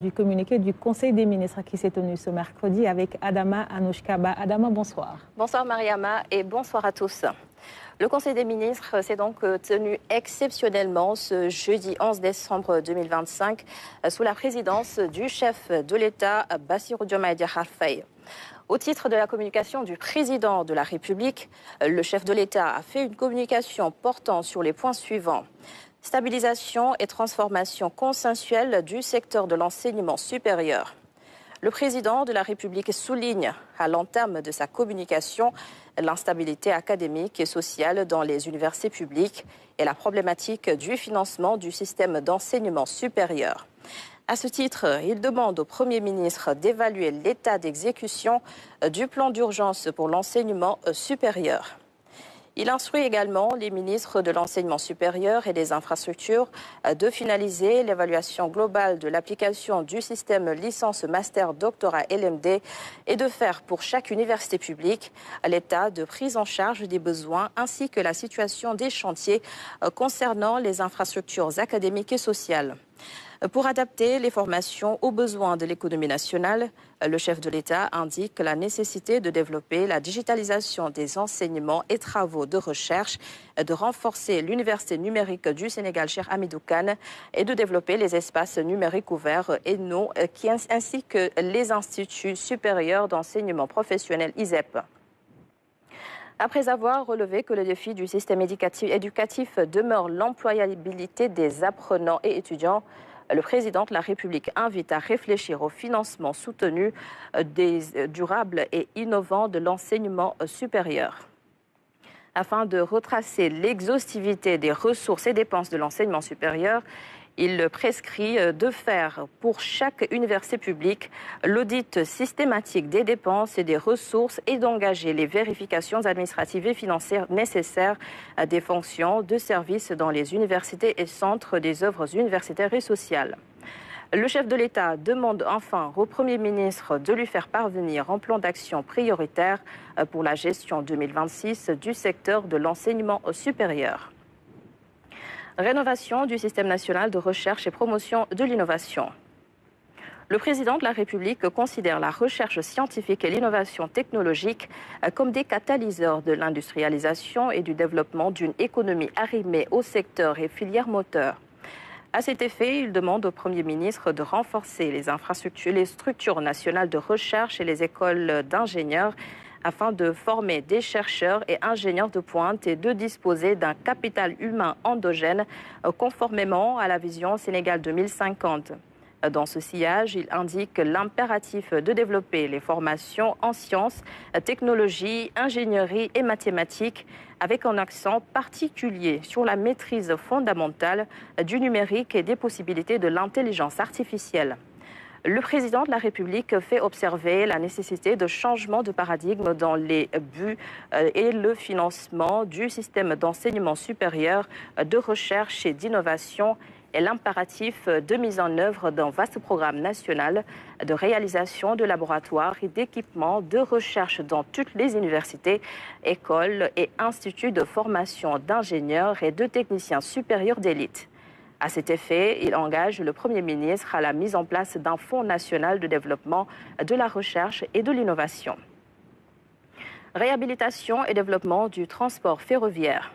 Du communiqué du Conseil des ministres qui s'est tenu ce mercredi avec Adama Anouchkaba. Adama, bonsoir. Bonsoir Mariama et bonsoir à tous. Le Conseil des ministres s'est donc tenu exceptionnellement ce jeudi 11 décembre 2025 sous la présidence du chef de l'État Bassirou Diomaye Diakhar Faye. Au titre de la communication du président de la République, le chef de l'État a fait une communication portant sur les points suivants. Stabilisation et transformation consensuelle du secteur de l'enseignement supérieur. Le président de la République souligne à l'entame de sa communication l'instabilité académique et sociale dans les universités publiques et la problématique du financement du système d'enseignement supérieur. À ce titre, il demande au Premier ministre d'évaluer l'état d'exécution du plan d'urgence pour l'enseignement supérieur. Il instruit également les ministres de l'enseignement supérieur et des infrastructures de finaliser l'évaluation globale de l'application du système licence master doctorat LMD et de faire pour chaque université publique l'état de prise en charge des besoins ainsi que la situation des chantiers concernant les infrastructures académiques et sociales. Pour adapter les formations aux besoins de l'économie nationale, le chef de l'État indique la nécessité de développer la digitalisation des enseignements et travaux de recherche, de renforcer l'université numérique du Sénégal, Cheikh Hamidou Kane, et de développer les espaces numériques ouverts et non, ainsi que les instituts supérieurs d'enseignement professionnel ISEP. Après avoir relevé que le défi du système éducatif demeure l'employabilité des apprenants et étudiants, le président de la République invite à réfléchir au financement soutenu durable et innovant de l'enseignement supérieur. Afin de retracer l'exhaustivité des ressources et dépenses de l'enseignement supérieur, il prescrit de faire pour chaque université publique l'audit systématique des dépenses et des ressources et d'engager les vérifications administratives et financières nécessaires à des fonctions de service dans les universités et centres des œuvres universitaires et sociales. Le chef de l'État demande enfin au Premier ministre de lui faire parvenir un plan d'action prioritaire pour la gestion 2026 du secteur de l'enseignement supérieur. Rénovation du système national de recherche et promotion de l'innovation. Le président de la République considère la recherche scientifique et l'innovation technologique comme des catalyseurs de l'industrialisation et du développement d'une économie arrimée au secteur et filières moteurs. À cet effet, il demande au Premier ministre de renforcer les infrastructures, les structures nationales de recherche et les écoles d'ingénieurs afin de former des chercheurs et ingénieurs de pointe et de disposer d'un capital humain endogène conformément à la vision Sénégal 2050. Dans ce sillage, il indique l'impératif de développer les formations en sciences, technologies, ingénierie et mathématiques avec un accent particulier sur la maîtrise fondamentale du numérique et des possibilités de l'intelligence artificielle. Le président de la République fait observer la nécessité de changement de paradigme dans les buts et le financement du système d'enseignement supérieur, de recherche et d'innovation et l'impératif de mise en œuvre d'un vaste programme national de réalisation de laboratoires et d'équipements de recherche dans toutes les universités, écoles et instituts de formation d'ingénieurs et de techniciens supérieurs d'élite. À cet effet, il engage le Premier ministre à la mise en place d'un fonds national de développement de la recherche et de l'innovation. Réhabilitation et développement du transport ferroviaire.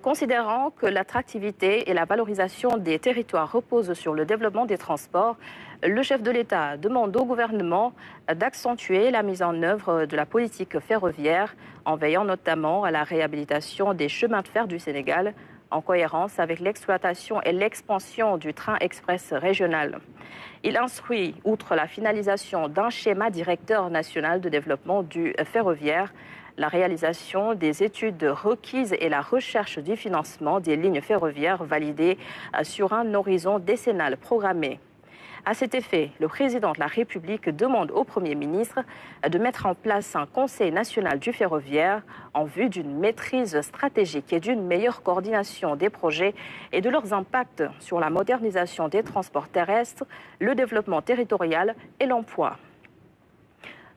Considérant que l'attractivité et la valorisation des territoires reposent sur le développement des transports, le chef de l'État demande au gouvernement d'accentuer la mise en œuvre de la politique ferroviaire en veillant notamment à la réhabilitation des chemins de fer du Sénégal, en cohérence avec l'exploitation et l'expansion du train express régional. Il instruit, outre la finalisation d'un schéma directeur national de développement du ferroviaire, la réalisation des études requises et la recherche du financement des lignes ferroviaires validées sur un horizon décennal programmé. À cet effet, le président de la République demande au Premier ministre de mettre en place un Conseil national du ferroviaire en vue d'une maîtrise stratégique et d'une meilleure coordination des projets et de leurs impacts sur la modernisation des transports terrestres, le développement territorial et l'emploi.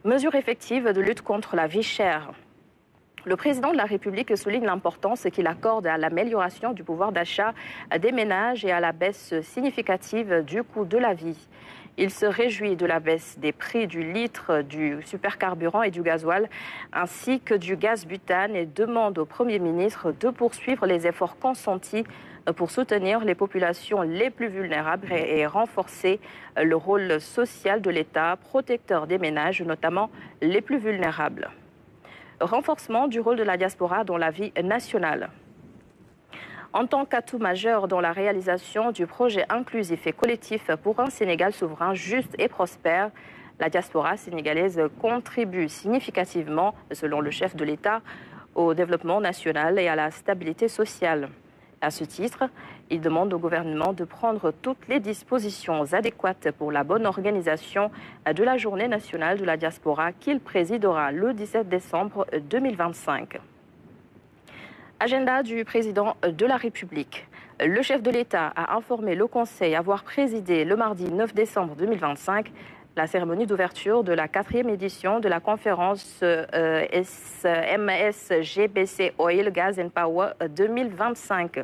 Mesures effectives de lutte contre la vie chère. Le président de la République souligne l'importance qu'il accorde à l'amélioration du pouvoir d'achat des ménages et à la baisse significative du coût de la vie. Il se réjouit de la baisse des prix du litre du supercarburant et du gasoil, ainsi que du gaz butane, et demande au Premier ministre de poursuivre les efforts consentis pour soutenir les populations les plus vulnérables et renforcer le rôle social de l'État, protecteur des ménages, notamment les plus vulnérables. Renforcement du rôle de la diaspora dans la vie nationale. En tant qu'atout majeur dans la réalisation du projet inclusif et collectif pour un Sénégal souverain, juste et prospère, la diaspora sénégalaise contribue significativement, selon le chef de l'État, au développement national et à la stabilité sociale. À ce titre, il demande au gouvernement de prendre toutes les dispositions adéquates pour la bonne organisation de la Journée nationale de la diaspora qu'il présidera le 17 décembre 2025. Agenda du président de la République. Le chef de l'État a informé le Conseil avoir présidé le mardi 9 décembre 2025 la cérémonie d'ouverture de la 4e édition de la conférence MSGBC Oil, Gas and Power 2025.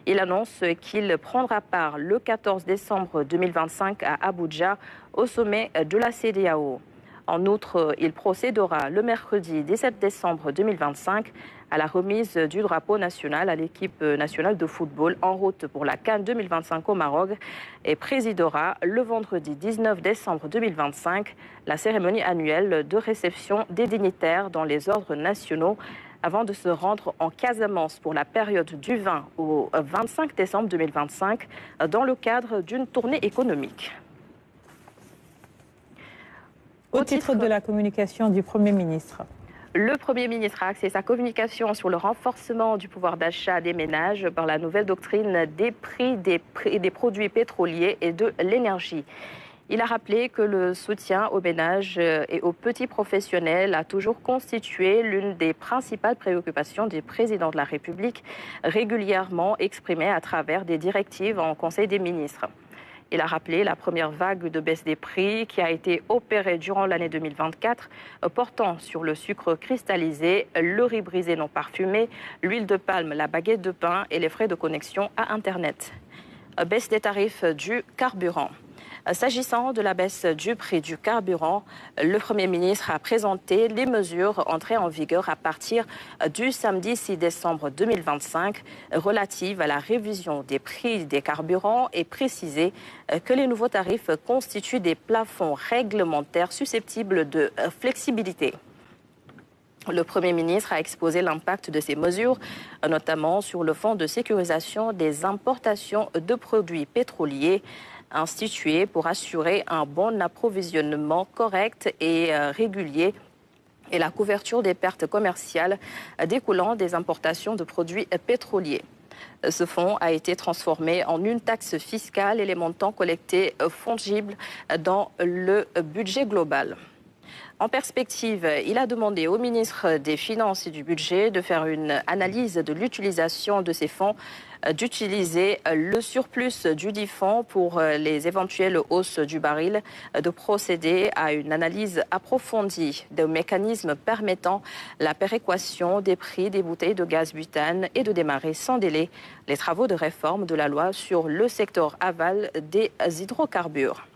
Il annonce qu'il prendra part le 14 décembre 2025 à Abuja au sommet de la CEDEAO. En outre, il procédera le mercredi 17 décembre 2025 à la remise du drapeau national à l'équipe nationale de football en route pour la CAN 2025 au Maroc et présidera le vendredi 19 décembre 2025 la cérémonie annuelle de réception des dignitaires dans les ordres nationaux avant de se rendre en Casamance pour la période du 20 au 25 décembre 2025 dans le cadre d'une tournée économique. Au titre de la communication du Premier ministre. Le Premier ministre a axé sa communication sur le renforcement du pouvoir d'achat des ménages par la nouvelle doctrine des prix des produits pétroliers et de l'énergie. Il a rappelé que le soutien aux ménages et aux petits professionnels a toujours constitué l'une des principales préoccupations du président de la République, régulièrement exprimée à travers des directives en Conseil des ministres. Il a rappelé la première vague de baisse des prix qui a été opérée durant l'année 2024, portant sur le sucre cristallisé, le riz brisé non parfumé, l'huile de palme, la baguette de pain et les frais de connexion à Internet. Baisse des tarifs du carburant. S'agissant de la baisse du prix du carburant, le Premier ministre a présenté les mesures entrées en vigueur à partir du samedi 6 décembre 2025 relatives à la révision des prix des carburants et précisé que les nouveaux tarifs constituent des plafonds réglementaires susceptibles de flexibilité. Le Premier ministre a exposé l'impact de ces mesures, notamment sur le fonds de sécurisation des importations de produits pétroliers, institué pour assurer un bon approvisionnement correct et régulier et la couverture des pertes commerciales découlant des importations de produits pétroliers. Ce fonds a été transformé en une taxe fiscale et les montants collectés fongibles dans le budget global. En perspective, il a demandé au ministre des Finances et du Budget de faire une analyse de l'utilisation de ces fonds, d'utiliser le surplus du dit fonds pour les éventuelles hausses du baril, de procéder à une analyse approfondie des mécanismes permettant la péréquation des prix des bouteilles de gaz butane et de démarrer sans délai les travaux de réforme de la loi sur le secteur aval des hydrocarbures.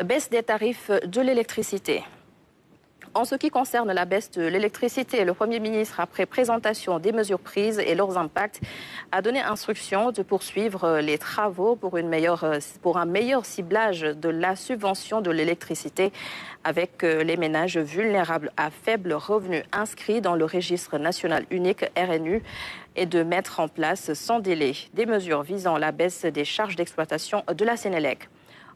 Baisse des tarifs de l'électricité. En ce qui concerne la baisse de l'électricité, le Premier ministre, après présentation des mesures prises et leurs impacts, a donné instruction de poursuivre les travaux pour un meilleur ciblage de la subvention de l'électricité avec les ménages vulnérables à faible revenu inscrits dans le registre national unique RNU et de mettre en place sans délai des mesures visant la baisse des charges d'exploitation de la Sénélec.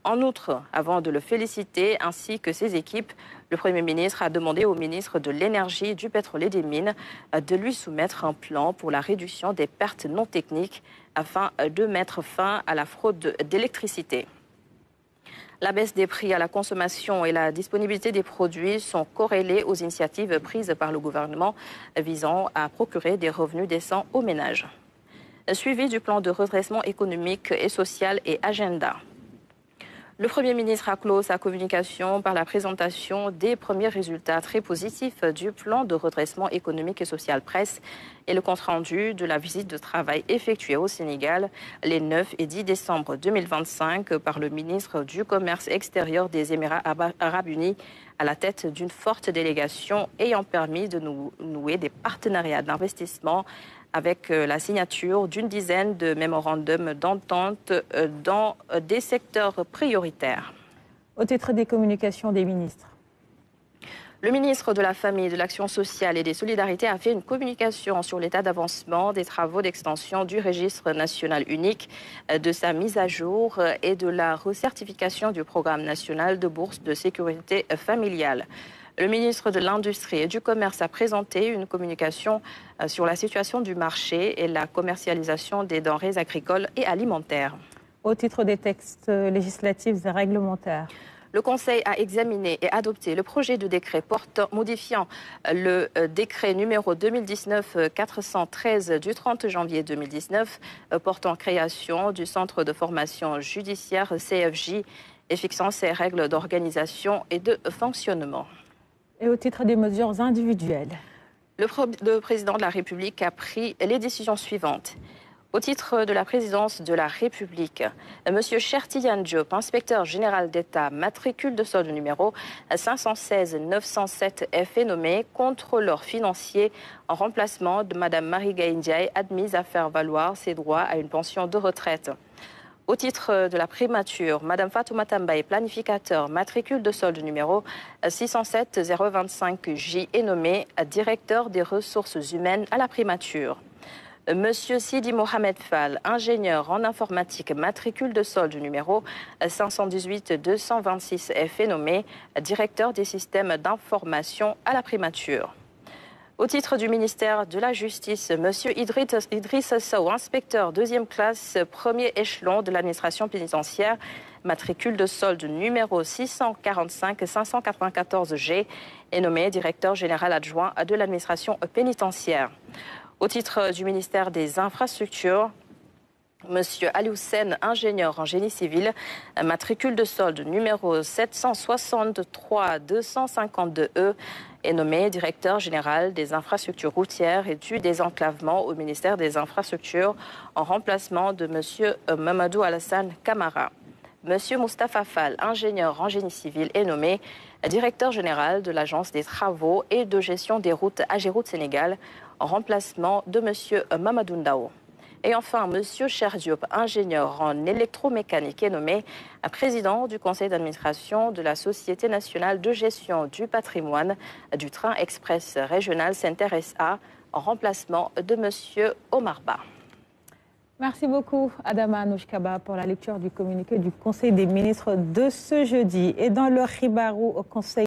En outre, avant de le féliciter ainsi que ses équipes, le Premier ministre a demandé au ministre de l'Énergie, du Pétrole et des Mines de lui soumettre un plan pour la réduction des pertes non techniques afin de mettre fin à la fraude d'électricité. La baisse des prix à la consommation et la disponibilité des produits sont corrélées aux initiatives prises par le gouvernement visant à procurer des revenus décents aux ménages. Suivi du plan de redressement économique et social et agenda. Le Premier ministre a clos sa communication par la présentation des premiers résultats très positifs du plan de redressement économique et social presse et le compte-rendu de la visite de travail effectuée au Sénégal les 9 et 10 décembre 2025 par le ministre du Commerce extérieur des Émirats arabes unis à la tête d'une forte délégation ayant permis de nouer des partenariats d'investissement avec la signature d'une dizaine de mémorandums d'entente dans des secteurs prioritaires. Au titre des communications des ministres. Le ministre de la Famille, de l'Action sociale et des Solidarités a fait une communication sur l'état d'avancement des travaux d'extension du registre national unique, de sa mise à jour et de la recertification du programme national de bourse de sécurité familiale. Le ministre de l'Industrie et du Commerce a présenté une communication sur la situation du marché et la commercialisation des denrées agricoles et alimentaires. Au titre des textes législatifs et réglementaires. Le Conseil a examiné et adopté le projet de décret modifiant le décret numéro 2019-413 du 30 janvier 2019 portant création du Centre de formation judiciaire CFJ et fixant ses règles d'organisation et de fonctionnement. Et au titre des mesures individuelles. Le président de la République a pris les décisions suivantes. Au titre de la présidence de la République, M. Chertiyan Diop, inspecteur général d'État, matricule de solde numéro 516-907, est fait nommer contrôleur financier en remplacement de Mme Marie-Gaye Ndiaye, admise à faire valoir ses droits à une pension de retraite. Au titre de la primature, Mme Fatoumata Mbaye, planificateur, matricule de solde numéro 607-025J, est nommé directeur des ressources humaines à la primature. Monsieur Sidi Mohamed Fall, ingénieur en informatique, matricule de solde numéro 518-226, est fait nommer directeur des systèmes d'information à la primature. Au titre du ministère de la Justice, Monsieur Idriss Sow, inspecteur deuxième classe, premier échelon de l'administration pénitentiaire, matricule de solde numéro 645-594G, est nommé directeur général adjoint de l'administration pénitentiaire. Au titre du ministère des Infrastructures, Monsieur Aliousène, ingénieur en génie civil, matricule de solde numéro 763-252E, est nommé directeur général des infrastructures routières et du désenclavement au ministère des Infrastructures en remplacement de Monsieur Mamadou Alassane Camara. Monsieur Moustapha Fall, ingénieur en génie civil, est nommé directeur général de l'Agence des travaux et de gestion des routes AGEROUTE Sénégal en remplacement de Monsieur Mamadou Ndao. Et enfin, M. Cheikh Diop, ingénieur en électromécanique, est nommé président du conseil d'administration de la Société nationale de gestion du patrimoine du train express régional Center SA en remplacement de M. Omar Ba. Merci beaucoup, Adama Anouchkaba, pour la lecture du communiqué du Conseil des ministres de ce jeudi. Et dans le Ribarou, au Conseil